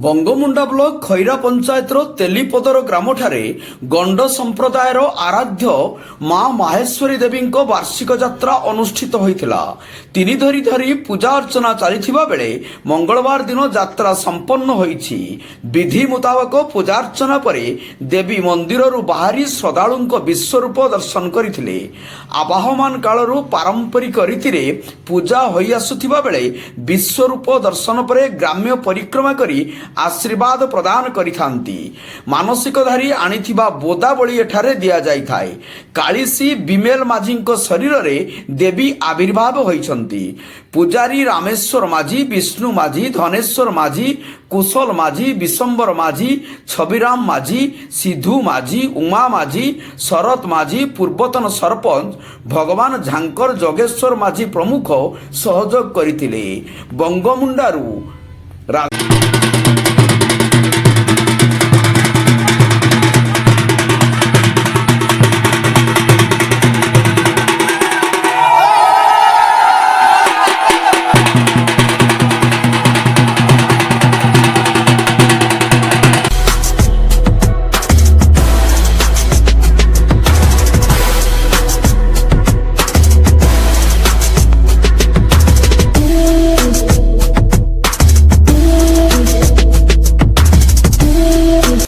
Bangomunda block Khaira पंचायतर तेलीपदर ग्रामठारे गंड संप्रदायर आराध्य माँ माहेश्वरी देवी वार्षिक यात्रा अनुष्ठित होइतिला। तीन धरी धरी पूजा अर्चना चलिथिबा बेले मंगलवार दिन यात्रा संपन्न होइछि। विधि मुताबक पूजार्चना परे देवी मंदिररु बाहरी श्रद्धालुंक विश्वरूप दर्शन करथिले। आवाहमान कालरू पारंपरिक रीतिरे पूजा होई आसुथिबा बेले विश्वरूप दर्शन परे ग्राम्य परिक्रमा करी आशीर्वाद प्रदान करिथांती। मानसिकधारी आनिथिबा बोदाबळी एठारे दिया जाई थाए। कालीसी बिमेल माझींको शरीर रे देवी आविर्भाव होइछंती। पुजारी रामेश्वर माझी, विष्णु माझी, धनेश्वर माझी, कुशल माझी, विशंबर माझी, छबिराम माझी, सिद्धू माझी, उमा माझी, शरत माझी, पूर्वतन सरपंच भगवान झांकर जोगेश्वर माझी प्रमुख सहयोग करिथिले। बंगमुंडारू